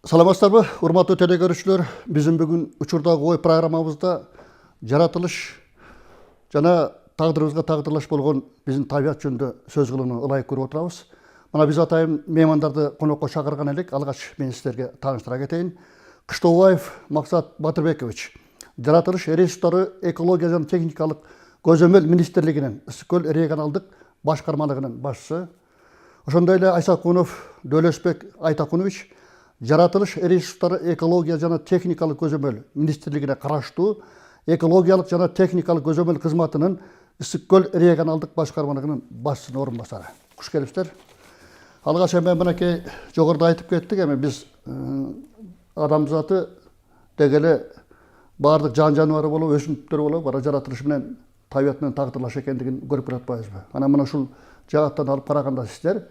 Саламатсыздарбы, урматтуу телекөрүүчүлөр. Биздин бүгүн учурдагы ой программабызда жаратылыш жана тагдырыбызга тагдырлаш болгон биздин табият жөнүндө сөз кылууну ылайык көрүп отурабыз. Мына биз атайын меймандарды конокко чакырган элек. Алгач мен сиздерге тааныштыра кетейин. Кыштообаев Максат Батырбекович, жаратылыш ресурстары экология жана техникалык көзөмөл министрлигинин Ысык көл регионалдык башкармалыгынын башчысы. Ошондой эле Айсакунов Дөөлөсбек Айтакунович, жаратылыш ресурстары экология жана техникалык көзөмөл министрлигине караштуу экологиялык жана техникалык көзөмөл кызматынын Ысык көл регионалдык башкармалыгынын башчысынын орун басары. Куш келипсиздер. Алгач эми мынакей жогоруда айтып кеттик, эми биз адамзаты дегеле баардык жан жаныбары болобу, өсүмдүктөр болобу, бара жаратылыш менен табият менен тагдырлаш экендигин көрүп келатпайбызбы? Анан мына ушул жааттан алып караганда сиздер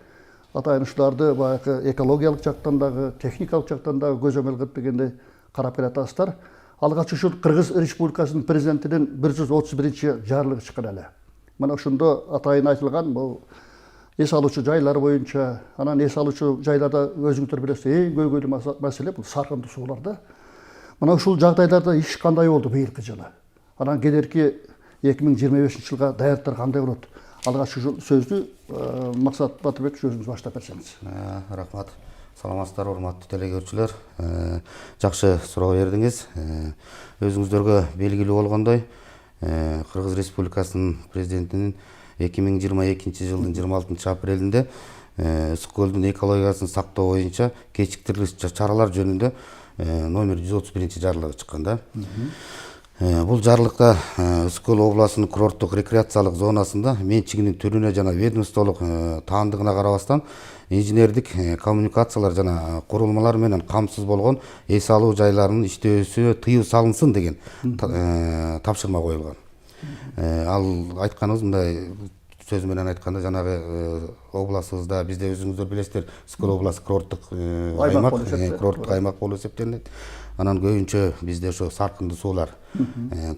атайын ушуларды баягы экологиялык жактан дагы, техникалык жактан дагы көзөмөл кылып дегенде карап келатасыздар. Алгач ушул Кыргыз Республикасынын президентинин 131 жарлыгы чыккан эле. Мына ошондо атайын айтылган бул эс алуучу жайлар боюнча, анан эс алуучу жайларда өзүңүздөр билесиздер, эң көйгөйлүү маселе бул саркындуу суулар да. Мына ушул жагдайларда иш кандай болду быйылкы жылы? Анан келерки 2025-жылга даярдыктар кандай болот? Алгач ушул сөздү Максат Батырбек өзүңүз баштап берсеңиз. Рахмат. Саламатсыздар, урматтуу телекөрүүчүлөр. Жакшы суроо бердиңиз. Өзүңүздөргө белгилүү болгондой, Кыргыз Республикасынын президентинин 2022 жылдын 26 апрелинде Ысык көлдүн экологиясын сактоо боюнча кечиктирилиш чаралар жөнүндө номер 131 жарлыгы чыккан да. Бул жарлыкта Ысык көл областынын курорттук рекреациялык зонасында менчигинин түрүнө жана ведомстволук таандыгына карабастан инженердик коммуникациялар жана курулмалар менен камсыз болгон эс алуу жайларынын иштөөсүнө тыюу салынсын деген тапшырма коюлган. Ал айтканыбыз мындай сөз менен айтканда жанагы областыбызда бизде өзүңүздөр билесиздер, Ысык көл областы курорттук аймак болуп эсептелинет. Анан көбүнчө бизде ошо саркындуу суулар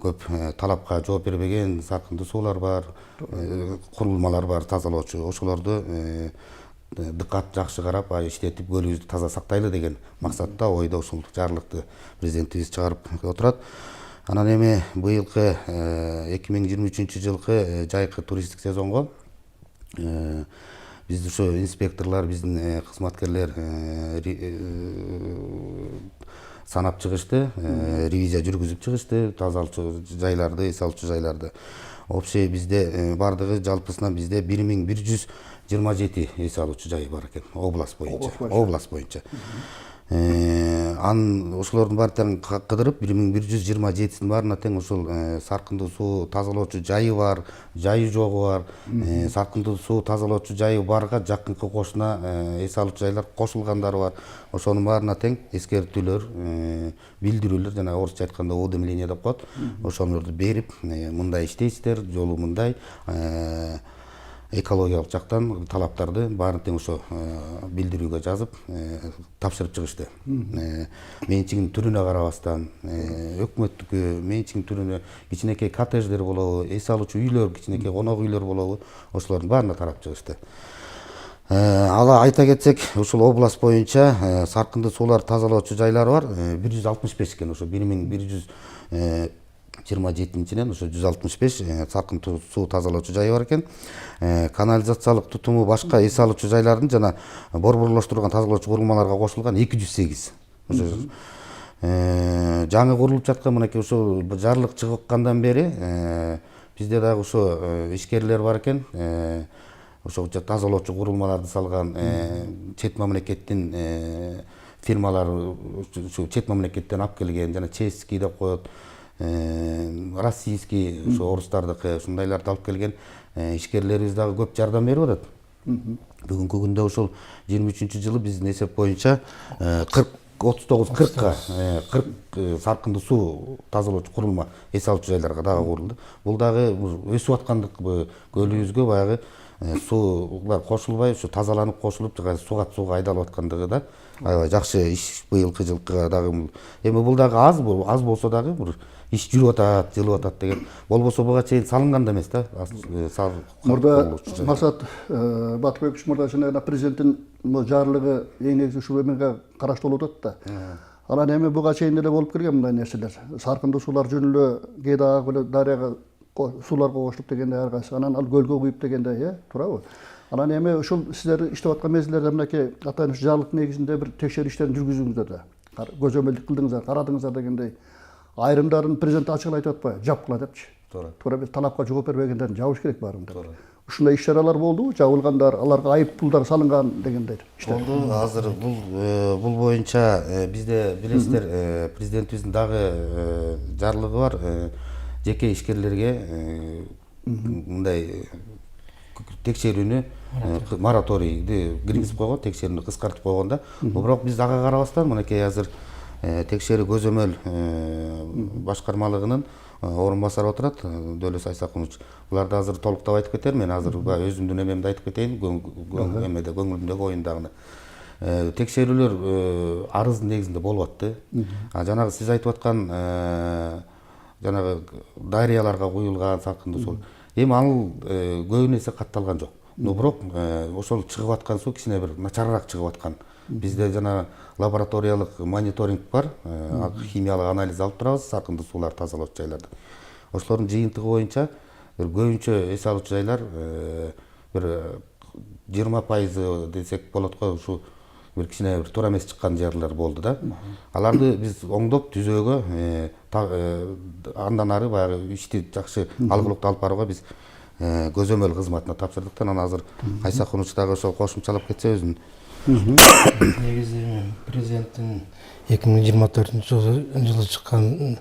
көп талапка жооп бербеген саркындуу суулар бар, курулмалар бар тазалоочу. Ошолорду дыккат жакшы карап, иштетип көлүбүздү таза сактайлы деген максатта ойдо ушул жарлыкты президентибиз чыгарып отурат. Анан эми быйылкы 2023 жылкы жайкы туристтик сезонго биз ошо инспекторлор, биздин кызматкерлер санап чыгышты, ревизия жүргүзүп чыгышты, тазалоочу жайларды, эс алуучу жайларды. Общий бизде бардыгы жалпысынан бизде 1127 эс алуучу жай бар экен, област боюнча. Ошолордун баарын кыдырып 1127-синин баарына тең ушул саркындуу суу тазалоочу жайы бар, жайы жогу бар, саркындуу суу тазалоочу жайы барга жакынкы кошуна эс алуучу жайлар кошулгандары бар. Ошонун баарына тең эскертүүлөр, билдирүүлөр, жана орусча айтканда уведомление деп коет. Ошолорду берип, мындай иштейсиздер, жолу мындай, экологиялык жактан талаптарды баарын тең ошо билдирүүгө жазып тапшырып чыгышты. Менчигинин түрүнө карабастан, өкмөттүкү менчигинин түрүнө кичинекей коттедждер болобу, эс алуучу үйлөр, кичинекей конок үйлөр болобу, ошолордун баарына тарап чыгышты. Ала айта кетсек, ушул област боюнча саркындуу суулар тазалоочу жайлары бар, 165 экен, ошо 1127-нен ошо 165 саркындуу суу тазалоочу жайы бар экен. Канализациялык тутуму башка эс алуучу жайлардын жана борборлоштурулган тазалоочу курулмаларга кошулган 208. Ошо жаңы курулуп жаткан мынакей ошо жарлык чыккандан бери бизде дагы ошо ишкерлер бар экен. Ошо тазалоочу курулмаларды салган чет мамлекеттин фирмалар, чет мамлекеттен алып келген, жана чешский деп коет, российский, ошо орустардыкы, ушундайларды алып келген ишкерлерибиз дагы көп жардам берип атат. Бүгүнкү күндө ошол 23-жылы биздин эсеп боюнча 39-40 саркындуу суу тазалоочу курулма эс алуучу жайларга дагы курулду. Бул дагы өсүп аткандык көлүбүзгө баягы суулар кошулбай, ушу тазаланып кошулуп, сугат сууга айдалып аткандыгы да аябай жакшы иш быйылкы жылкыга дагы. Эми бул дагы аз болсо дагы иш жүрүп атат, жылып атат деген. Болбосо буга чейин салынган да эмес да. Мурда Масат Батырбекович мурда жанагы президенттин жарлыгы эң негизи ушул эменге караштуу болуп атат да. Анан эми буга чейин деле болуп келген мындай нерселер. Саркынды суулар жөнүндө кээде ага дарыяга сууларга кошулуп дегенде ар кайсы анан ал көлгө куюп дегенде, туурабы? Анан эми ушул сиздер иштеп аткан мезгилдерде мынакей атайын жарлык негизинде бир текшерүү иштерин жүргүзүңүздөр да. Көзөмөлдүк кылдыңыздар, карадыңыздар дегендей. Айрымдарын президент ачык айтып атпайбы? Жапкыла депчи. Туура биз талапка жооп бербегендерин жабыш керек баарын деп. Ушундай иш-чаралар болдубу? Жабылгандар, аларга айып пулдар салынган дегендей. Болду. Азыр бул боюнча бизде билесиздер, президентибиздин дагы жарлыгы бар. Жеке ишкерлерге мындай текшерүүнү мораторийди киргизип койгон, текшерүүнү кыскартып койгон да. Бирок биз ага карабастан мынакей азыр текшерүү көзөмөл башкармалыгынын орун басары отурат, Дөөлөс Айсакунович. Буларды азыр толуктап айтып кетер, мен азыр өзүмдүн эмемди айтып кетейин, эмеде көңүлүмдөгү оюндагыны. Текшерүүлөр арыздын негизинде болуп атты. Жанагы сиз айтып аткан жанагы дарыяларга куюлган саркынды суу. Эми ал көбүн эсе катталган жок. Но бирок ошол чыгып аткан суу кичине бир начарыраак чыгып аткан. Бизде жана лабораториялык мониторинг бар, химиялык анализ алып турабыз саркынды сууларды тазалоочу жайларда. Ошолордун жыйынтыгы боюнча көбүнчө эс алуучу жайлар бир 20% десек болот го, ушу бир кичине бир туура эмес чыккан жерлер болду да. Аларды биз оңдоп түзөөгө, андан ары баягы ишти жакшы алгылыктуу алып барууга биз көзөмөл кызматына тапшырдык да. Анан азыр Айсакунович дагы ошол кошумчалап кетсе өзүнүн. Негизи президенттин 2024-жылы чыккан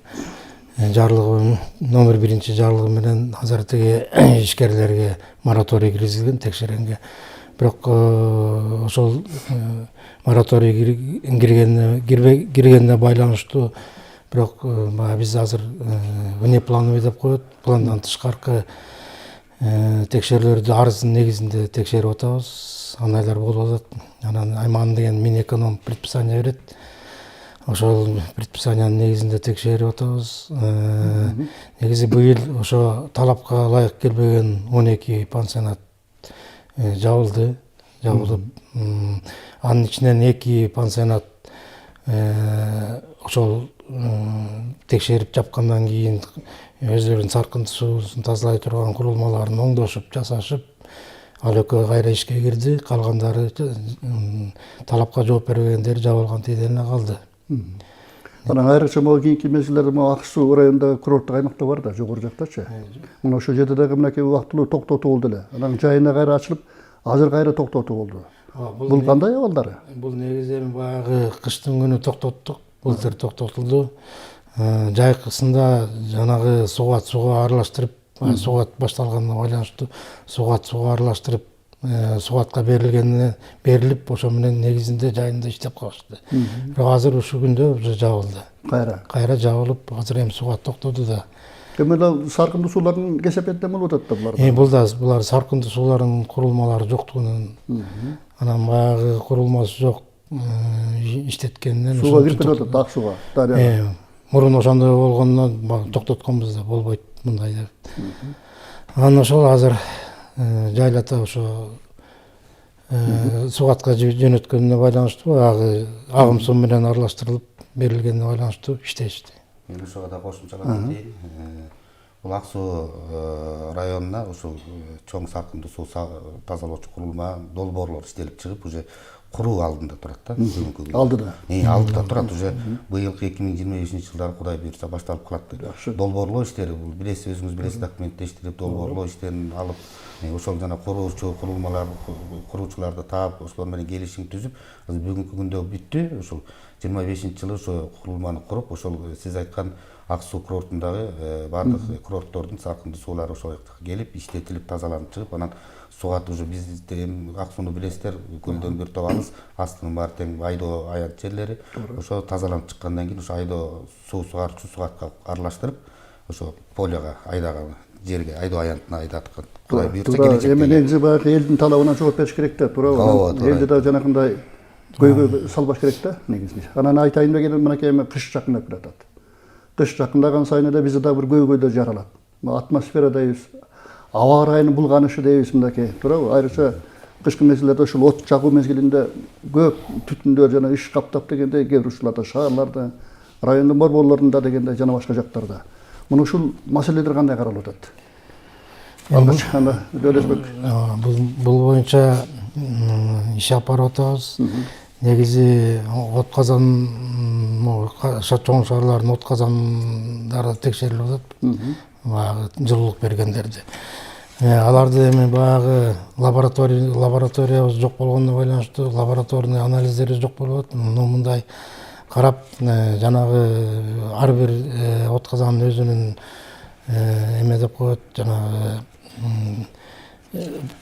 жарлыгы номер 1 жарлыгы менен азыр тиги ишкерлерге мораторий киргизилген текшергенге. Бирок ошол мораторий киргенге байланыштуу бирок биз азыр внеплановый деп коет, пландан тышкаркы текшерүүлөрдү арыздын негизинде текшерип атабыз. Андайлар болуп атат. Анан Айман деген Минэконом предписание берет. Ошол предписаниянын негизинде текшерип атабыз. Негизи быйыл ошо талапка ылайык келбеген 12 пансионат жабылды. Жабылып, анын ичинен 2 пансионат ошол текшерип жапкандан кийин өздөрүнүн саркынды суусун тазалай турган курулмаларын оңдошуп, жасашып, ал экөө кайра ишке кирди. Калгандары талапка жооп бербегендери жабылган тийде эле калды. Анан айрыкча могу кийинки мезгилдерде Ак суу районундагы курорттук аймакта бар да, жогору жактачы. Мына ошол жерде дагы мынакей убактылуу токтотуу болду эле. Анан жайына кайра ачылып, азыр кайра токтотуу болду. Бул кандай абалдары? Бул негизи эми баягы кыштын күнү токтоттук. Былтыр токтотулду. Жайкысында жанагы сууга аралаштырып, суугат башталганына байланыштуу сууга аралаштырып, суугатка берилип, ошо менен негизинде жайында иштеп калышты. Бирок азыр ушул күндө уже жабылды. Кайра жабылып, азыр эми суугат токтоду да. Эми саркынды суулардын кесепетинен болуп атат да булар. Булар саркынды суулардын курулмалары жоктугунан, анан баягы курулмасы жок иштеткенинен сууга кирип кетип атат, ак сууга, дарыяга. Мурун ошондой болгондон токтотконбуз да, болбойт мындай деп. Анан ошол азыр жайлата ошо суугатка жөнөткөнүнө байланыштуу, баягы агым суу менен аралаштырылып берилгенине байланыштуу иштешти. Мен ошого да кошумчалап кетейин. Бул Ак суу районуна ушул чоң саркынды суу тазалоочу курулма, долбоорлор иштелип чыгып, уже куруу алдында турат да. Алдыда. Алдыда турат, уже быйылкы 2025 жылдары Кудай буйрса башталып калат. Долбоорлоо иштери, бул билесиз, өзүңүз билесиз, документти иштелип, долбоорлоо иштерин алып, ошол жана куруучу курулмалар, куруучуларды таап, ошолор менен келишим түзүп, азыр бүгүнкү күндө бүттү. Ошол 25-жылы ошо курулманы куруп, ошол сиз айткан Ак суу курортундагы бардык курорттордун саркынды суулары ошол жакка келип, иштетилип, тазаланып чыгып, анан суугат уже бизде Ак сууну билесиздер, көлдөн бир топ алыс, астынын баары тең айдоо аянт жерлери. Ошо тазаланып чыккандан кийин ошо айдоо суу сугарчу суугатка аралаштырып, ошо полиого айдаган жерге, айдоо аянтына айдаткан. Кудай буйрса келечекте. Эми негизи баягы элдин талабына жооп бериш керек да, туурабы? Элди да жанакындай көйгөй салбаш керек да негизи. Анан айтайын дегеним мынакей кыш жакындап келатат. кыш жакындаган сайын эле бизде да бир көйгөйлөр жаралат. Атмосфера дейбиз, аба ырайынын булганышы дейбиз мынакей, туурабы? Айрыкча кышкы мезгилдерде ушул от жагуу мезгилинде көп түтүндөр жана иш каптап дегенде кээ бир ушуларда шаарларда, райондун борборлорунда дегенде жана башка жактарда. Муну ушул маселелер кандай каралып атат? Алга чыкканда Дөөлөсбек. Бул боюнча иш алып барып атабыз. Негизи от казан, чоң шаарлардын от казандары текшерилип атат. Баягы жылуулук бергендерди. Аларды эми баягы лабораториябыз жок болгондо байланыштуу лабораторный анализдери жок болуп атат. Мындай карап жанагы ар бир от казанын өзүнүн эме деп коет, жанагы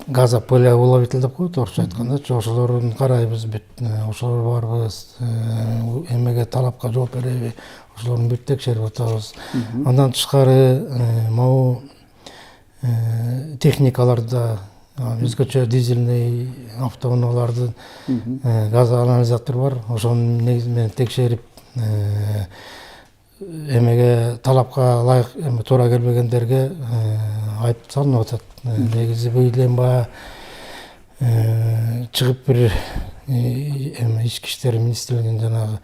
газополиуловитель деп коет орусча айтканда. Ошолорун карайбыз, бүт ошолор барбыз, эмеге талапка жооп береби, ошолорун бүт текшерип атабыз. Андан тышкары могу техникаларда өзгөчө дизельный автоунаалардын газ анализатор бар. Ошонун негизи менен текшерип эмеге талапка ылайык туура келбегендерге айып салынып атат. Негизи быйыл баягы чыгып бир ички иштер министрлигинин жанагы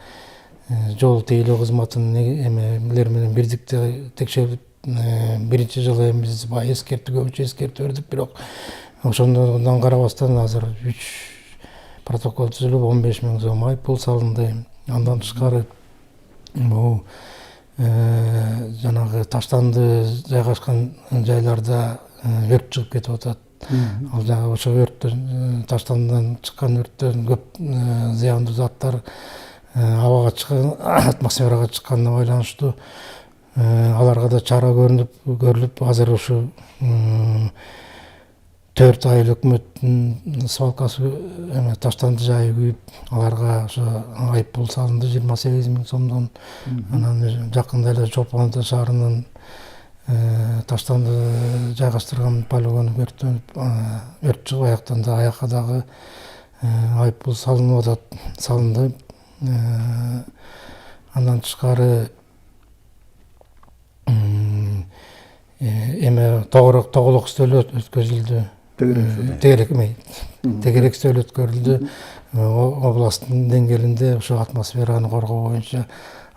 жол тейлөө кызматынын эмелери менен бирдикте текшерип биринчи жылы биз баягы көбүнчө эскертүү бердик, бирок ошондон карабастан азыр 3 протокол түзүлүп 15 000 сом айып пул салынды. Андан тышкары бул жанагы таштанды жайгашкан жайларда өрт чыгып кетип атат. Ал жагы ошо өрттөн, таштандан чыккан өрттөн көп зыяндуу заттар абага чыккан, атмосферага чыкканына байланыштуу аларга да чара көрүлүп, азыр ушу 4 айыл өкмөттүн свалкасы таштанды жайы күйүп, аларга ошо айып пул салынды 28 000 сомдон. Анан жакында эле Чолпон Ата шаарынын таштанды жайгаштырган полигону өрттөнүп, өрт чыгып аяктанды, аякка дагы айып пул салынды. Андан тышкары эме тоголок стөлү өткөзүлдү. Тегерек стөл өткөрүлдү. Областтын деңгээлинде ошо атмосфераны коргоо боюнча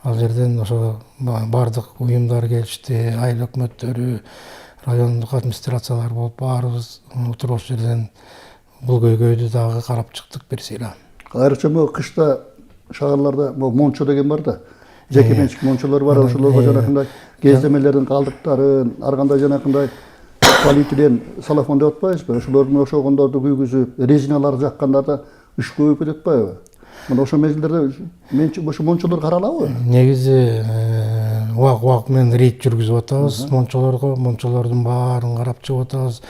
ал жерден ошо бардык уюмдар келишти, айыл өкмөттөрү, райондук администрациялар болуп баарыбыз отуруп ошол жерден бул көйгөйдү дагы карап чыктык бир сыйра. Айрыкча могу кышта шаарларда мончо деген бар да. Жеке менчик мончолор бар, ошолорго жанакындай кездемелердин калдыктарын, ар кандай жанакындай полиэтилен салафон деп атпайбызбы? Ошолордун ошогондорду күйгүзүп, резиналар жаккандарда үш көбөйүп кетип атпайбы? Мына ошол мезгилдерде ошо мончолор каралабы? Негизи убак менен рейд жүргүзүп атабыз мончолорго, мончолордун баарын карап чыгып атабыз.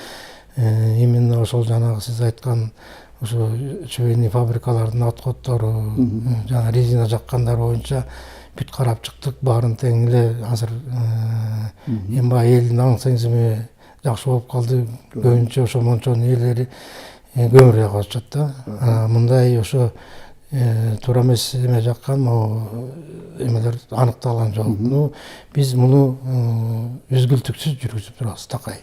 Именно ошол жанагы сиз айткан ошо швейный фабрикалардын отходдору, жана резина жаккандар боюнча бүт карап чыктык. Баарын тең эле азыр эми баягы элдин аң сеңзими жакшы болуп калды. Көбүнчө ошо мончонун ээлери көмүр жагып атышат да. Мындай ошо туура эмес эме жаккан эмелер аныкталган жок. Биз муну үзгүлтүксүз жүргүзүп турабыз такай.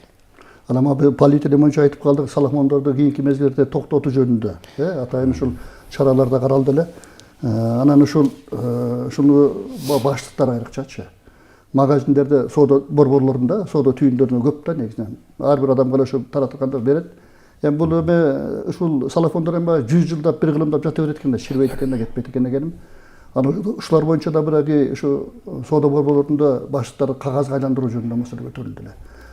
Анан полиэтилен боюнча айтып калдык, салафондорду кийинки мезгилде токтотуу жөнүндө атайын ушул чараларда каралды эле. Анан ушуну баштыктар айрыкчачы магазиндерде, соода борборлорунда, соода түйүндөрүндө көп да негизинен. Ар бир адамга ошо таратылганда берет. Эми бул ушул салафондор 100 жылдап бир кылымдап жата берет экен да, ширбейт экен да, кетпейт экен дегеним. Анан ушулар боюнча да бир ушу соода борборлорунда баштыктарды кагазга айландыруу жөнүндө маселе көтөрүлдү эле.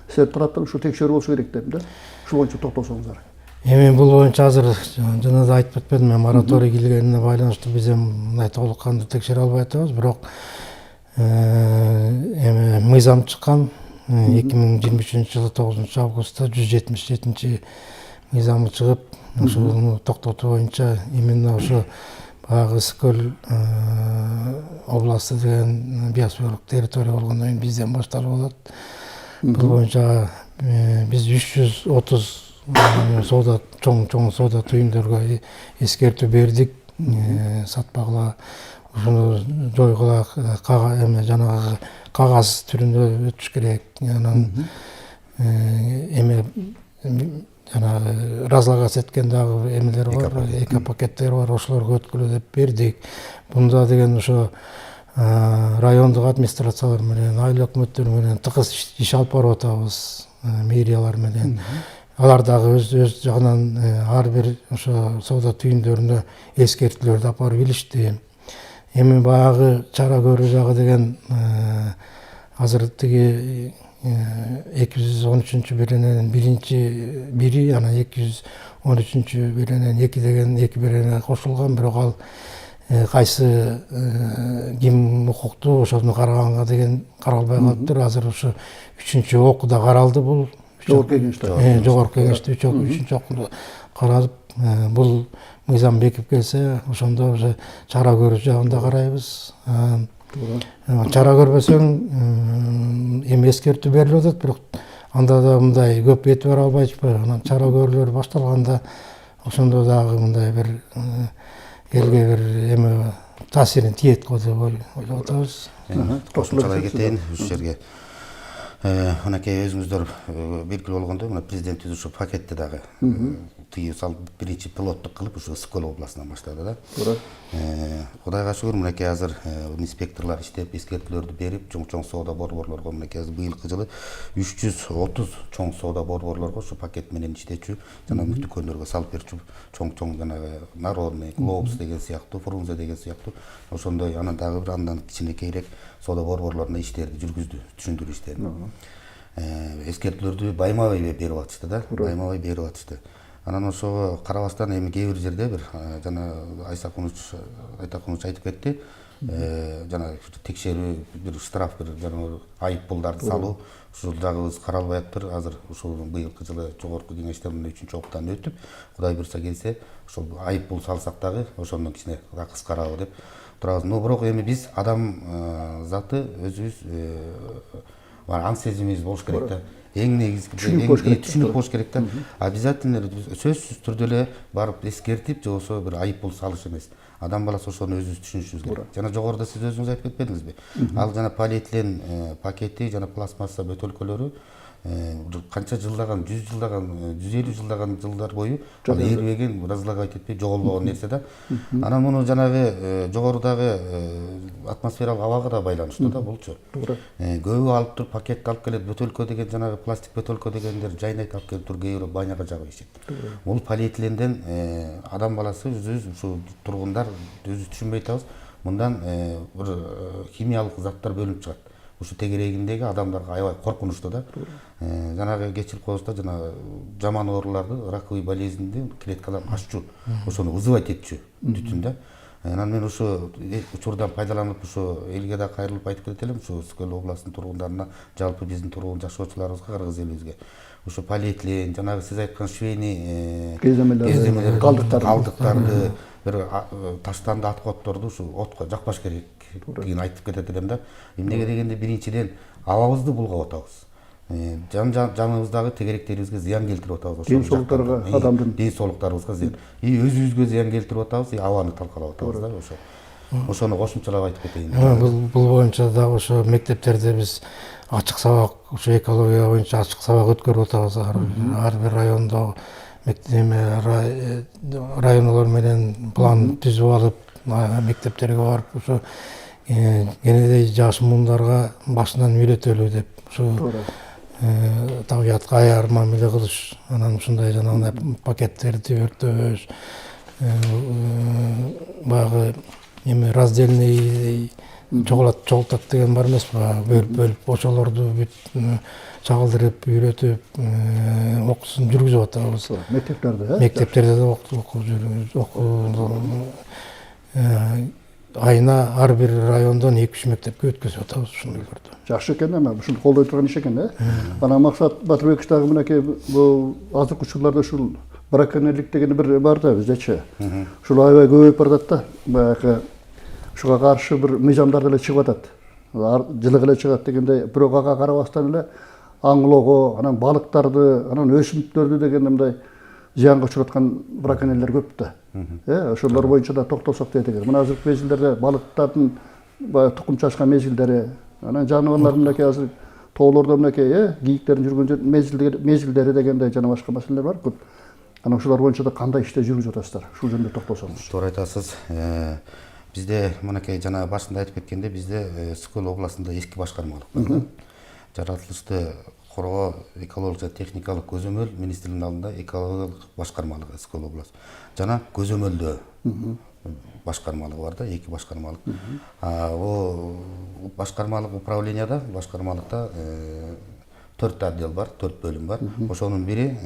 Силер тараптан ушу текшерүү болушу керек дейм да. Ушул боюнча токтосоңуздар. Эми бул боюнча азыр жана да айтып кетпедим, мораторий келгенине байланыштуу биз мындай толук кандуу текшере албай атабыз, бирок эми мыйзам чыккан 2023-жылы 9 августта 177 мыйзамы чыгып, ошону токтотуу боюнча именно ошо баягы Ысык-Көл областы деген биосфералык территория болгондон кийин бизден башталып алат. Бул боюнча биз 330 чоң соода түйүндөргө эскертүү бердик, сатпагыла ушуну жойгула эме жанагы кагаз түрүндө өтүш керек. Анан эме жанагы разлагать эткен дагы эмелер бар, эко-пакеттер бар, ошолорго өткүлө деп бердик. Бунда деген ошо райондук администрациялар менен, айыл өкмөттөр менен тыгыз иш алып барып атабыз, мэриялар менен. Алар дагы өз жагынан ар бир ошо соода түйүндөрүнө эскертүүлөрдү алып барып илишти. Эми баягы чара көрүү жагы деген азыр тиги 213 берененин бири анан 213 беренен 2 деген 2 берене кошулган, бирок ал кайсы ким укуктуу ошону караганга деген каралбай калыптыр. Азыр ошо 3-чү окууда каралды бул. Жогорку кеңеште. Жогорку кеңеште 3-чү окууда каралып, бул мыйзам бекип келсе, ошондо уже чара көрүү жагында карайбыз. Чара көрбөсөң эми эскертүү берилип атат, бирок анда да мындай көп этибар албай атпайбы. Анан чара көрүүлөр башталганда ошондо дагы мындай бир элге бир эме таасирин тиет го деп ойлоп атабыз. Кошумчалай кетейин ушул жерге. Мынакей өзүңүздөр белгилүү болгондой, мына президентибиз ушу пакетти дагы тыюу салып биринчи пилоттук кылып ушу Скөл областынан баштады да. Туура. Кудайга шүгүр, мынакей азыр инспекторлор иштеп, эскертүүлөрдү берип, чоң соода борборлорго мынакей азыр быйылкы жылы 330 чоң соода борборлорго ушу пакет менен иштечү, жана дүкөндөргө салып берчү чоң жанагы Народный, Глобус деген сыяктуу, Фрунзе деген сыяктуу ошондой анан дагы бир андан кичинекейирээк соода борборлоруна иштерди жүргүздү, түшүндүрүү иштерин. Эскертүүлөрдү байма-бай берип атышты да, байма-бай берип атышты. Анан ошого карабастан эми кээ бир жерде бир жана Айтакунович айтып кетти, жана текшерүү, бир штраф, бир жана айып пулдарды салуу, ушул жагыбыз каралбай атыптыр. Азыр ушул быйылкы жылы жогорку кеңештен 3-чү окудан өтүп, Кудай буйрса келсе, ушул айып пул салсак дагы ошондон кичине кыскарабы деп турабыз. Но бирок эми биз адам заты өзүбүз аң сезимибиз болуш керек да. Эң негизги түшүнүк болуш керек да. Обязательно сөзсүз түрдө эле барып эскертип, же болбосо бир айып пул салыш эмес. Адам баласы ошону өзүбүз түшүнүшүбүз керек. Жана жогоруда сиз өзүңүз айтып кетпедиңизби? Ал жана полиэтилен пакети, жана пластмасса бөтөлкөлөрү канча жылдаган, 100 жылдаган, 150 жылдаган жылдар бою эрбеген, разлагать этпей жоголбогон нерсе да. Анан муну жанагы жогорудагы атмосфералык абага да байланыштуу да булчу. Көбү алып туруп пакетти алып келет, бөтөлкө деген жанагы пластик бөтөлкө дегендер жайнайт алып келип туруп кээ бирөө баняга жагып ичет. Бул полиэтиленден адам баласы өзүбүз ушу тургундар өзүбүз түшүнбөй атабыз. Мындан бир химиялык заттар бөлүнүп чыгат. Ушу тегерегиндеги адамдарга аябай коркунучтуу да. Жанагы кечирип коебуз да, жана жаман ооруларды, раковый болезньди клеткаларын аччу, ошону вызывать этчү түтүн да. Анан мен ушу учурдан пайдаланып ушу элге да кайрылып айтып кетет элем, ушу Скөл областынын тургундарына, жалпы биздин тургун жашоочуларыбызга, кыргыз элибизге. Ушу полиэтилен, жанагы сиз айткан швейный кездемелер, калдыктарды, бир таштанды аткотторду ушу отко жакпаш керек деген айтып кетет элем да. Эмнеге дегенде биринчиден абабызды булгап атабыз. Жаныбыздагы тегеректерибизге зыян келтирип атабыз. Ден соолуктарга, адамдын ден соолуктарыбызга зыян. Өзүбүзгө зыян келтирип атабыз, абаны талкалап атабыз да ошо. Ошону кошумчалап айтып кетейин. Бул боюнча дагы ошо мектептерде биз ачык сабак, ошо экология боюнча ачык сабак өткөрүп атабыз. Ар бир райондо районулор менен план түзүп алып, мектептерге барып ошо кенедей жаш муундарга башынан үйрөтөлү деп ушу табиятка аяр мамиле кылыш, анан ушундай жанагындай пакеттерди өртөбөш, баягы эми раздельный чогултат деген бар эмеспи, бөлүп ошолорду бүт чагылдырып, үйрөтүп, окуусун жүргүзүп атабыз. Мектептерде да окуп жүргүзүп, айына ар бир райондон 2-3 мектепке өткөзүп атабыз ушундайларды. Жакшы экен, эми ушуну колдой турган иш экен, Анан Максат Батырбекович дагы мынакей бул азыркы учурларда ушул браконьерлик деген бир бар да биздечи. Ушул аябай көбөйүп баратат да. Баягы ушуга каршы бир мыйзамдар деле чыгып атат. Жылык эле чыгат дегенде, бирок ага карабастан эле аңлоого, анан балыктарды, анан өсүмдүктөрдү деген мындай зыянга учураткан браконьерлер көп да. Ошолор боюнча да токтолсок дейт эгер. Мына азыркы мезгилдерде балыктардын баягы тукум чачкан мезгилдери, анан жаныбарлар мынакей азыр тоолордо мынакей кийиктердин жүргөн мезгилдери дегендей жана башка маселелер бар көп. Анан ошолор боюнча да кандай иштер жүргүзүп жатасыздар? Ушул жөнүндө токтолсоңуз. Туура айтасыз. Бизде мынакей жана башында айтып кеткенде бизде Ысык-Көл областында 2 башкармалык бар. Жаратылышты коргоо экология техникалык көзөмөл министрлигинин алдында экологиялык башкармалык Ысык-Көл областы. Жана көзөмөлдөө башкармалыгы бар да, 2 башкармалык. О башкармалык управленияда, башкармалыкта 4 отдел бар, 4 бөлүм бар. Ошонун бири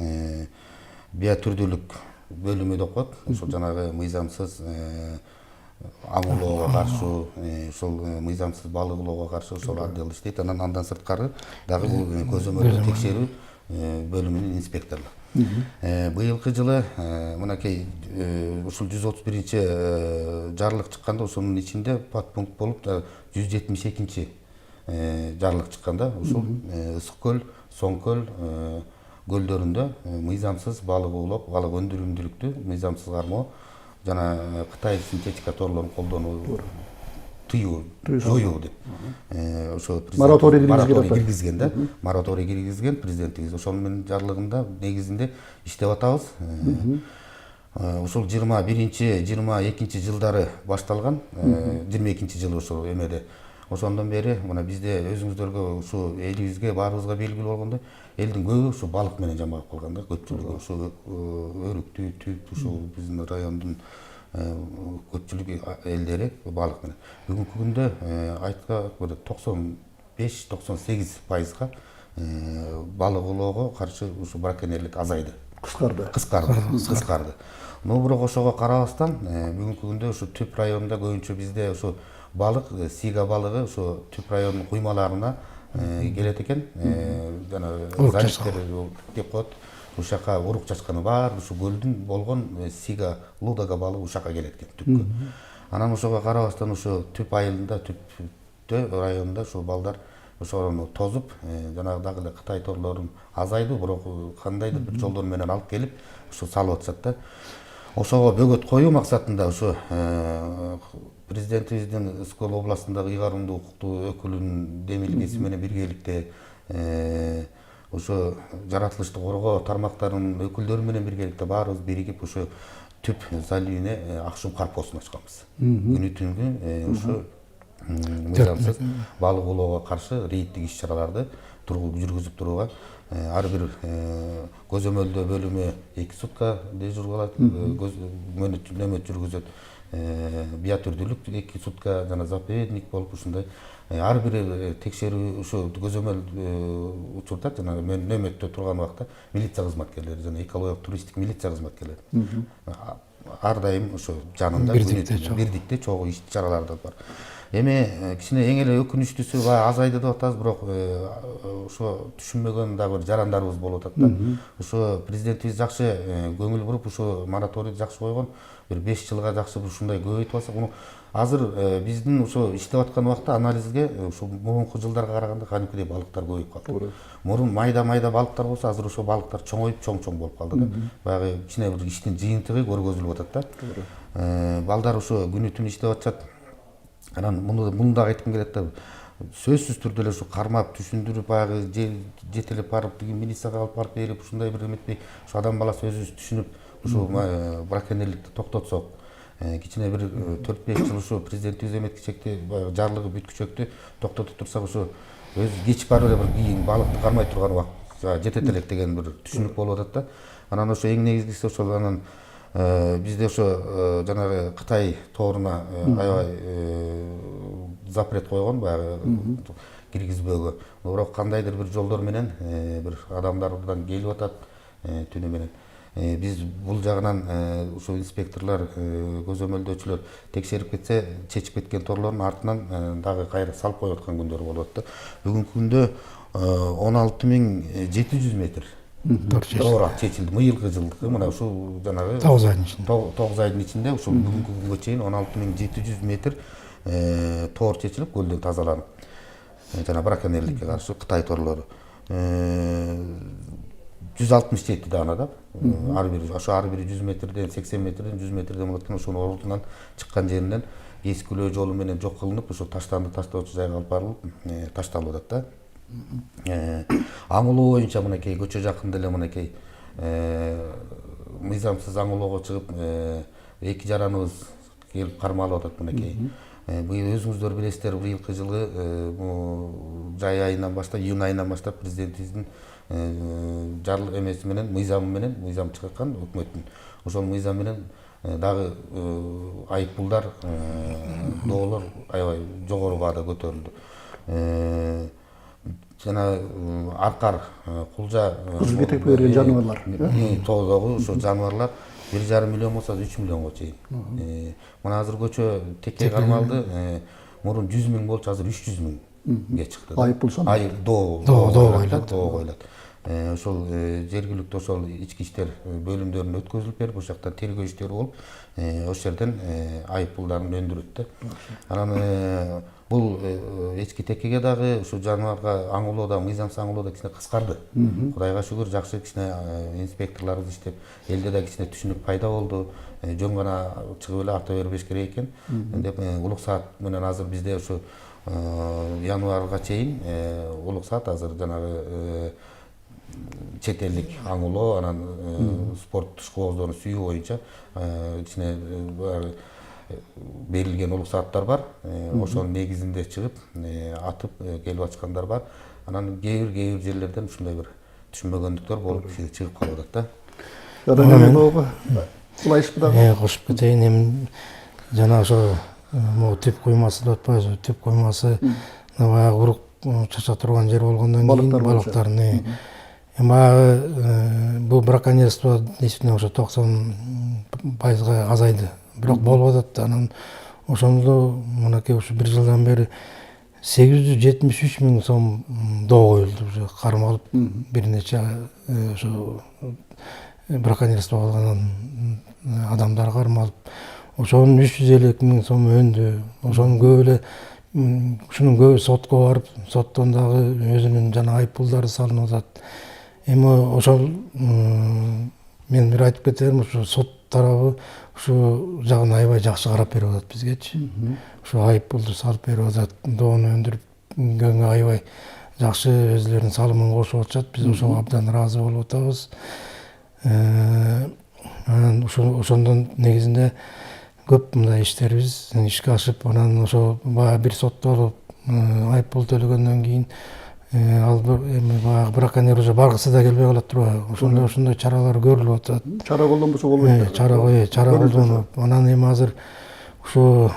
биотүрдүүлүк бөлүмү деп коет. Ошол жанагы мыйзамсыз амулоого каршы, ошол мыйзамсыз балык улоого каршы ошол отдел иштейт. Андан сырткары дагы бул көзөмөлдүү текшерүү бөлүмүнүн инспекторлору. Быйылкы жылы мынакей ушул 131-чи жарлык чыкканда ошонун ичинде подпункт болуп 172-чи жарлык чыкканда ушул Ысык-Көл, Соңкөл көлдөрүндө мыйзамсыз балык улоп, балык өндүрүмдүүлүктү мыйзамсыз кармоо жана Кытай синтетика торлорун колдонуу тыюу, жоюу деп ошо мораторий киргизген да, мораторий киргизген президентибиз. Ошонун менен жарлыгында негизинде иштеп атабыз. Ушул 21-22 жылдары башталган, 22 жылы ошол эмеде. Ошондон бери мына бизде өзүңүздөргө ушу элибизге баарыбызга белгилүү болгондой элдин көбү ушу балык менен жамалып калган да, көпчүлүгү ушу өрүктүү, түп ушул биздин райондун көпчүлүк элдери балык менен. Бүгүнкү күндө айткан 95-98%га балык улоого каршы ушу браконьерлик азайды. Кыскарды. Но бирок ошого карабастан бүгүнкү күндө ушу түп районунда көбүнчө бизде ушу балык, сига балыгы ушу түп районунун куймаларына келет экен. Жана заликтер деп коет. Ушул жака урук чачканы бар, ушул көлдүн болгон сига, лудага балыгы ушул жака келет экен түпкө. Анан ошого карабастан ушу түп айылында, түптө районунда ушул балдар ошону тозуп, жанагы дагы эле Кытай торлорун азайды, бирок кандайдыр бир жолдор менен алып келип ушу салып атышат да. Ошого бөгөт коюу максатында ушу президентибиздин Ысык-Көл областындагы ыйгарымдуу укуктуу өкүлүнүн демилгеси менен биргеликте ошо жаратылышты коргоо тармактарынын өкүлдөрү менен биргеликте баарыбыз биригип ошо түп заливине Акшум карпосун ачканбыз. Күнү түнү ушу мыйзамсыз балык улоого каршы рейдтик иш-чараларды жүргүзүп турууга ар бир көзөмөлдөө бөлүмү 2 сутка дежур кылат, нөмөт жүргүзөт. Биотүрдүүлүк 2 сутка жана заповедник болуп ушундай ар бир текшерүү ушу көзөмөл учурда жана нөмөттө турган убакта милиция кызматкерлери жана экологиялык туристтик милиция кызматкерлери ар дайым ошо жанында бирдикте чогуу иш-чаралар бар. Эми кичине эң эле өкүнүчтүүсү баягы азайды деп атабыз, бирок ошо түшүнбөгөн дагы бир жарандарыбыз болуп атат да. Ошо президентибиз жакшы көңүл буруп ушу мораторийди жакшы койгон, бир 5 жылга жакшы ушундай көбөйтүп алсак, азыр биздин ошо иштеп аткан убакта анализге ушул мурунку жылдарга караганда кадимкидей балыктар көбөйүп калды. Мурун майда балыктар болсо, азыр ошо балыктар чоңоюп чоң болуп калды да. Баягы кичине бир иштин жыйынтыгы көргөзүлүп атат да. Балдар ошо күнү түнү иштеп атышат. Анан муну дагы айткым келет да. Сөзсүз түрдө эле ушу кармап, түшүндүрүп, баягы жетелеп барып, милицияга алып барып берип, ушундай бир эметпей, ушу адам баласы өзүбүз түшүнүп, ушу браконьерликти токтотсок, кичине бир 4-5 жыл ушу президентибиз эметкичекти, жарлыгы бүткүчөктү токтотуп турсак, ушу өзү кечип барып эле бир кийин балыкты кармай турган убакыт жетет элек деген бир түшүнүк болуп атат да. Анан ошо эң негизгиси ошол анан бизде ошо жанагы Кытай тооруна аябай запрет койгон, баягы киргизбөөгө. Бирок кандайдыр бир жолдор менен бир адамдардан келип атат түнү менен. Биз бул жагынан ушул инспекторлор, көзөмөлдөөчүлөр текшерип кетсе, чечип кеткен торлордун артынан дагы кайра салып коюп аткан күндөр болуп атат да. Бүгүнкү күндө 16700 метр тоор чечилди. Мыйылкы жылдыкы мына ушул жанагы 9 айдын ичинде ушул бүгүнкү күнгө чейин 16700 метр тоор чечилип, көлдөн тазаланып. Жана браконьерликке каршы Кытай торлору. 167 дана да. Ар бири 100 метрден, 80 метрден, 100 метрден болот экен. Ошонун ордунан чыккан жеринен эскилөө жолу менен жок кылынып, ошо таштанды таштоочу жайга алып барылып ташталып атат да. Аң улоо боюнча мынакей көчө жакында эле мынакей мыйзамсыз аң улоого чыгып эки жараныбыз келип кармалып атат мынакей. Быйыл өзүңүздөр билесиздер, быйылкы жылы жай айынан баштап, июнь айынан баштап президентибиздин эмеси менен, мыйзамы менен, мыйзам чыгарткан өкмөттүн. Ошол мыйзам менен дагы айыппулдар, доолор аябай жогору баада көтөрүлдү. Жана аркар, кулжа, кызыл кетек берген жаныбарлар, тоодогу ошо жаныбарлар 1,5 миллион болсо 3 миллионго чейин. Мына азыр көчө текке кармалды. Мурун 100 миң болчу, азыр 300 миңге чыкты. Айыппул сан. Доо коюлат. Ошол жергиликтүү ошол ички иштер бөлүмдөрүнө өткөзүлүп берип, ошол жактан тергөө иштери болуп, ошол жерден айыппулдарын өндүрөт да. Анан бул эчки теккеге дагы ушу жаныбарга аң улоодо, мыйзамсыз аң улоодо кичине кыскарды. Кудайга шүгүр, жакшы кичине инспекторлорубуз иштеп, элде да кичине түшүнүк пайда болду. Жөн гана чыгып эле ата бербеш керек экен деп улук саат менен азыр бизде ушу январга чейин улук саат азыр жанагы чет элдик аң улоо, анан спорт школдорун сүйүү боюнча кичине берилген улук сааттар бар. Ошонун негизинде чыгып атып келип ачкандар бар. Анан кээ бир жерлерден ушундай бир түшүнбөгөндүктөр болуп чыгып калып атат да. Кошуп кетейин, эми жана ошо могу түп куймасы деп атпайбызбы? Түп куймасы баягы урук чача турган жер болгондон кийин балыктардын эми бул браконьерство действительно ошо 90% азайды. Бирок болуп атат. Анан ошондо мынакей ушу бир жылдан бери 873 миң сом доо коюлду, уже кармалып бир нече ошо браконьерство кылган адамдар кармалып, ошонун 350 миң сом өндү. Ошонун көп эле ушунун көбү сотко барып, соттон дагы өзүнүн жана айыппулдары салынып атат. Эми ошол мен бир айтып кетерим, ушу сот тарабы ушу жагын аябай жакшы карап берип атат бизгечи. Ушу айыппулду салып берип атат, доону өндүрүпгөнгө аябай жакшы өзлөрүнүн салымын кошуп атышат. Биз ошого абдан ыраазы болуп атабыз. Анан ошондон негизинде көп мындай иштерибиз ишке ашып, анан ошо баягы бир соттолуп айыппул төлөгөндөн кийин ал эми баягы браконьер уже баргысы да келбей калат турбайбы? Ошондой чаралар көрүлүп атат. Чара колдонбосо болбойт. Чара колдонуп, анан эми азыр ушу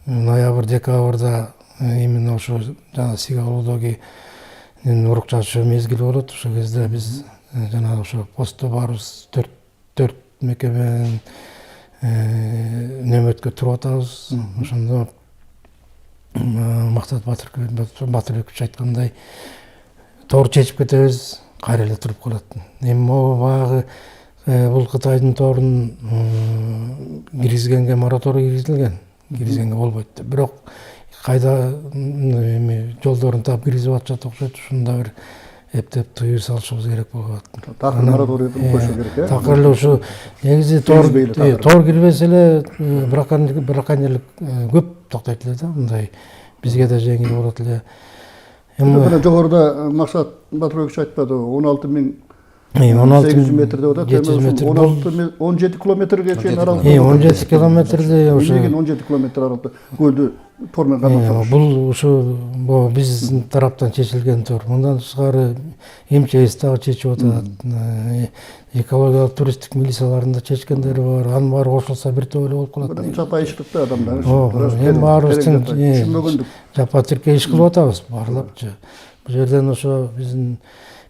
ноябрь, декабрда именно ошо жана Сигалуудагы урук чачуу мезгили болот. Ошол кезде биз жана ошо постто баарыбыз 4 мекеменин нөмөткө туруп атабыз. Ошондо Мактат Батырбекович айткандай, тоор чечип кетебиз, кайра эле туруп калат. Эми могу баягы бул Кытайдын тоорун киргизгенге мораторий киргизгенге болбойт. Бирок кайда эми жолдорун таап киргизип атышат окшойт. Ушунда бир эптеп тыюу салышыбыз керек болуп атат. Такыр мораторийди коюш керек, Такыр эле ушу негизи тоор кирбесе эле браконьерлик көп токтойт эле да, мындай бизге да жеңил болот эле. Эми жогоруда Мактат Батырбекович айтпады, 16.800 метр деп атат. 17 километрге чейин аралыкта. 17 километрди ошо. 17 километр аралыкта көлдү тормен кармап. Бул ушу биздин тараптан чечилген тоор. Мындан тышкары МЧС дагы чечип атат. Экологиялык туристтик милициялардын да чечкендери бар. Анын баары кошулса бир топ эле болуп калат. Жапа иштик да адамдар. Эми баарыбыздын жапа тиркей иш кылып атабыз баарлапчы. Бул жерден ошо биздин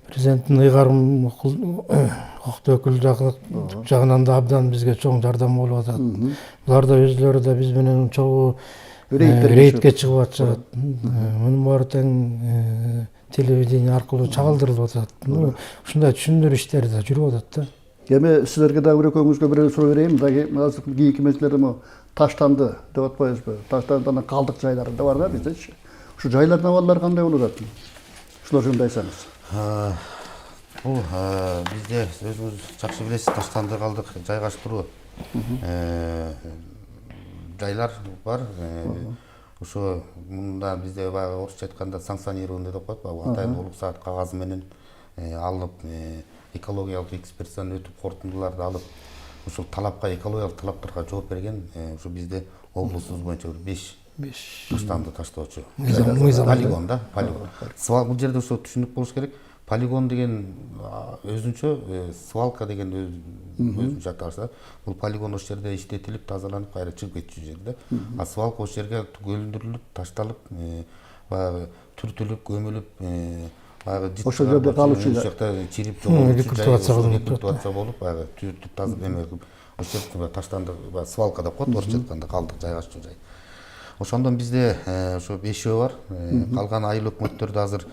президенттин ыйгарым укуктуу өкүл жагынан да абдан бизге чоң жардам болуп атат. Булар да өзлөрү да биз менен чогуу рейдке чыгып атышат. Мунун баары тең телевидение аркылуу чагылдырылып атат. Ушундай түшүндүрүү иштери да жүрүп атат да. Эми силерге дагы бир экөөңүзгө бир суроо берейин. Азыр кийинки мезгилдерде таштанды деп атпайбызбы? Таштанданын калдык жайлары да бар да биздечи. Ушу жайлардын абалдары кандай болуп атат? Ушулар жөнүндө айтсаңыз. Бул бизде өзүңүз жакшы билесиз, таштанды калдык жайгаштыруу жайлар бар. Ошо мында бизде баягы орусча айтканда санкционирование деп коет, баягы атайын улук саат кагазы менен алынып, экологиялык экспертизадан өтүп, корутундуларды алып, ушул талапка, экологиялык талаптарга жооп берген ушу бизде облусубуз боюнча 5 таштанды таштоочу полигон да, полигон. Свал бул жерде ошо түшүнүк болуш керек. Полигон деген өзүнчө, свалка деген өзүнчө аталса, бул полигон ошол жерде иштетилип, тазаланып, кайра чыгып кетчү жер да. А свалка ошол жерге көлдүрүлүп, ташталып, баягы түртүлүп, көмүлүп, баягы ошол жерде калуучу жакта чирип рекультивация болуп, баягы түртүп таза эме ошол жерде таштанды свалка деп коет, орусча айтканда калдык жайгаштыруу жай. Ошондон бизде ошо 5өө бар. Калган айыл өкмөттөрдө азыр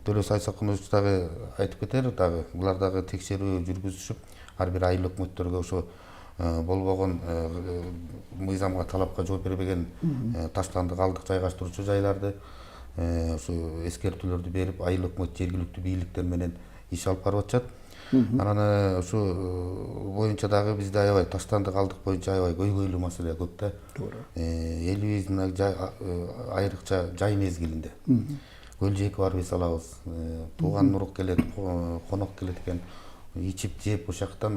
Төлөс Айсакунович дагы айтып кетер, дагы булар дагы текшерүү жүргүзүшүп, ар бир айыл өкмөттөргө ошо болбогон мыйзамга, талапка жооп бербеген таштанды калдык жайгаштыруучу жайларды ошо эскертүүлөрдү берип, айыл өкмөт жергиликтүү бийликтер менен иш алып барып атышат. Анан ушу боюнча дагы бизде аябай таштанды калдык боюнча аябай көйгөйлүү маселе көп да. Элибиздин айрыкча жай мезгилинде көлжейке барып эс алабыз. Тууган урук келет, конок келет экен, ичип жеп ошол жактан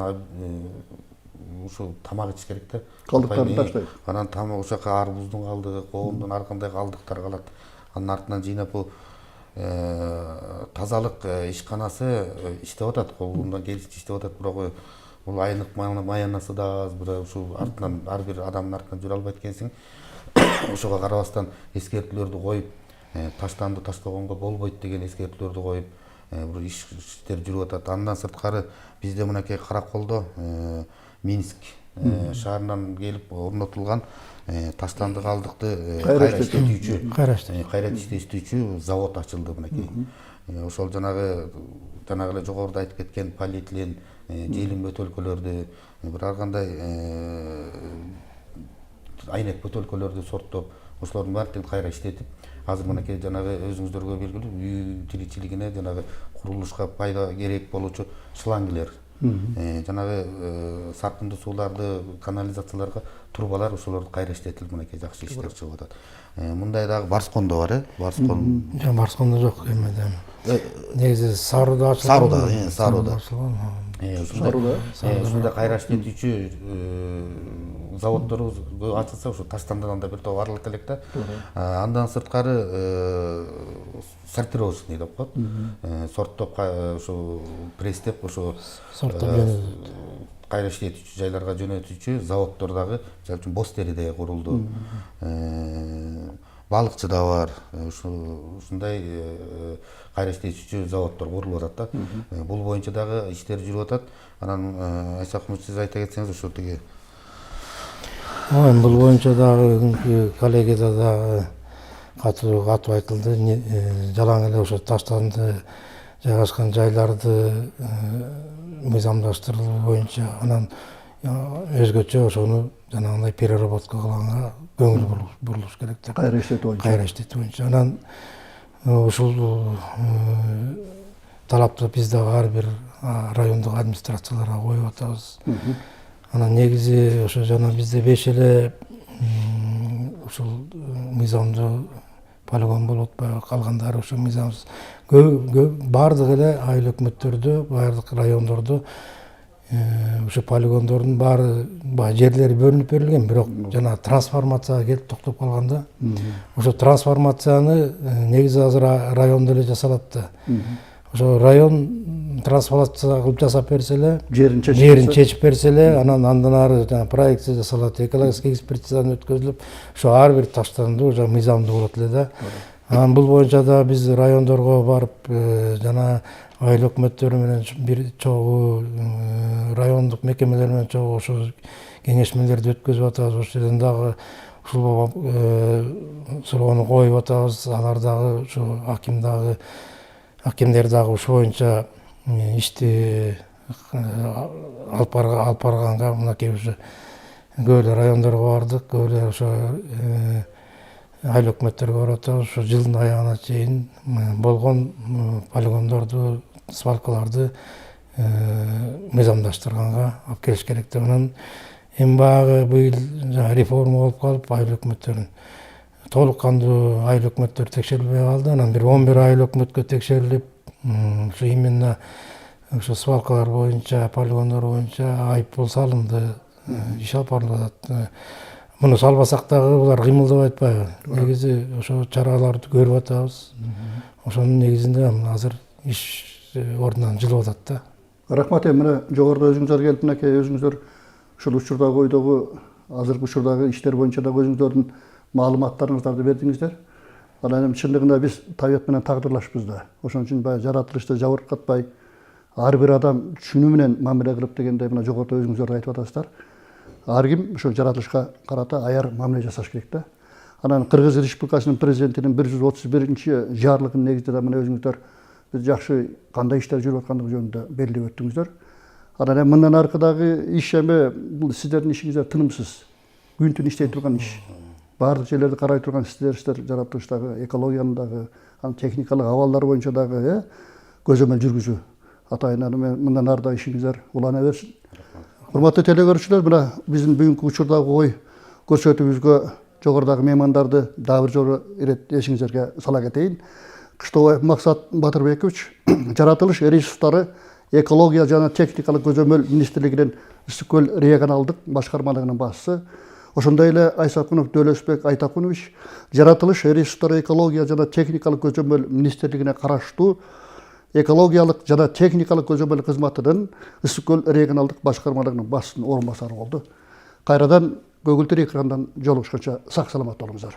ушу тамак ичиш керек да. Калдыктарды таштайт. Анан тамак ошол жака арбуздун калдыгы, коомдун ар кандай калдыктар калат. Анын артынан жыйнап бул тазалык ишканасы иштеп атат, колунан келишинче иштеп атат, бирок бул айнык маянасы да аз, бирок ушул артынан ар бир адамдын артынан жүрө албайт экенсиң. Ошого карабастан эскертүүлөрдү коюп, таштанды таштогонго болбойт деген эскертүүлөрдү коюп, бир иштер жүрүп атат. Андан сырткары бизде мынакей Караколдо Минск шаарынан келип орнотулган таштанды калдыкты кайра иштетүүчү завод ачылды мынакей. Ошол жанагы эле жогоруда айтып кеткен полиэтилен, желим бөтөлкөлөрдү, бир ар кандай айнек бөтөлкөлөрдү сорттоп, ошолордун баарын кайра иштетип, азыр мынакей жанагы өзүңүздөргө белгилүү үй тиричилигине жанагы курулушка пайда керек болуучу шлангилер, жанагы саркындуу сууларды, канализацияларга трубалар ошолорду кайра иштетилип мынакей жакшы иштер чыгып атат. Мындай дагы Барскондо бар, Барскон. Барскондо жок эмеде. Негизи Саруда ачылган. Саруда. Ушундай кайра иштетүүчү заводдор ачылса, ошо таштандан да бир топ арылат элек да. Андан сырткары сортировочный деп коет. Сорттоп, ошо пресстеп, ошо кайра иштетүүчү жайларга жөнөтүүчү заводдор дагы, мисалы үчүн Бостериде курулду. Балыкчы да бар. Ушундай кайра иштетүүчү заводдор курулуп атат да. Бул боюнча дагы иштер жүрүп атат. Анан Айсакунович, сиз айта кетсеңиз ошо тиги. Бул боюнча дагы коллегияда дагы катуу айтылды. Жалаң эле ошо таштанды жайгашкан жайларды мыйзамдаштыруу боюнча, анан өзгөчө ошону жанагындай переработка кылганга көңүл бурулуш керек деп. Кайра иштетүү боюнча. Анан ушул талапты биз дагы ар бир райондук администрацияларга коюп атабыз. Анан негизи ошо жана бизде 5 эле ушул мыйзамдуу полигон болуп атпайбы, калгандары ошо мыйзамсыз. Бардык эле айыл өкмөттөрдө, бардык райондордо ошо полигондордун баары жерлери бөлүнүп берилген, бирок жана трансформацияга келип токтоп калганда, ошо трансформацияны негизи азыр райондо эле жасалат да. Ошо район трансформация кылып жасап берсе эле, жерин чечип берсе эле, андан ары проекция жасалат, экологический экспертизадан өткөзүлүп, ошо ар бир таштанды мыйзамдуу болот эле да. Анан бул боюнча да биз райондорго барып, жана айыл өкмөттөрү менен бир чогуу, райондук мекемелер менен чогуу ошо кеңешмелерди өткөзүп атабыз. Ошол жерден дагы ушул суроону коюп атабыз. Алар дагы ушу акимдер дагы ушул боюнча ишти алып барганга, мынакей ушу көп эле райондорго бардык, көп эле ошо айыл өкмөттөргө барып атабыз. Ушу жылдын аягына чейин болгон полигондорду свалкаларды мыйзамдаштырганга алып келиш керек деп анан эми баягы быйыл реформа болуп калып айыл өкмөттөрүн толук кандуу айыл өкмөттөр текшерилбей калды. Анан бир 11 айыл өкмөткө текшерилип, ушу именно ошо свалкалар боюнча, полигондор боюнча айыппул салынды, иш алып барылат. Муну салбасак дагы булар кыймылдабай атпайбы? Негизи ошо чараларды көрүп атабыз. Ошонун негизинде азыр иш ордунан жылып атат да. Рахмат. Мына жогоруда өзүңүздөр келип, мынакей өзүңүздөр ушул учурдагы ойдогу, азыркы учурдагы иштер боюнча дагы өзүңүздөрдүн маалыматтарыңыздарды бердиңиздер. Анан эми чындыгында биз табият менен тагдырлашпыз да. Ошон үчүн баягы жаратылышты жабыркатпай, ар бир адам түшүнүү менен мамиле кылып дегенде мына жогоруда өзүңүздөр айтып атасыздар. Ар ким ошо жаратылышка карата аяр мамиле жасаш керек да. Анан Кыргыз Республикасынын президентинин 131 жарлыгынын негизинде мына өзүңүздөр биз жакшы кандай иштер жүрүп аткандыгы жөнүндө белгилеп өттүңүздөр. Анан эми мындан аркадагы иш эми бул сиздердин ишиңиздер тынымсыз. Күн түн иштей турган иш. Баардык жерлерди карай турган сиздер жаратылыштагы, экологиянын дагы, анын техникалык абалдар боюнча дагы көзөмөл жүргүзүү. Атайын мындан ары да ишиңиздер улана берсин. Урматтуу телекөрүүчүлөр, мына биздин бүгүнкү учурдагы ой көрсөтүүбүзгө жогорудагы меймандарды дагы бир жолу ирет эсиңиздерге сала кетейин. Кыштообаев Максат Батырбекович, жаратылыш ресурстары экология жана техникалык көзөмөл министрлигинин Ысык көл регионалдык башкармалыгынын башчысы. Ошондой эле Айсакунов Дөөлөсбек Айтакунович, жаратылыш ресурстары экология жана техникалык көзөмөл министрлигине караштуу экологиялык жана техникалык көзөмөл кызматынын Ысык көл регионалдык башкармалыгынын башчысынын орун басары болду. Кайрадан көгүлтүр экрандан жолугушканча сак саламат болуңуздар.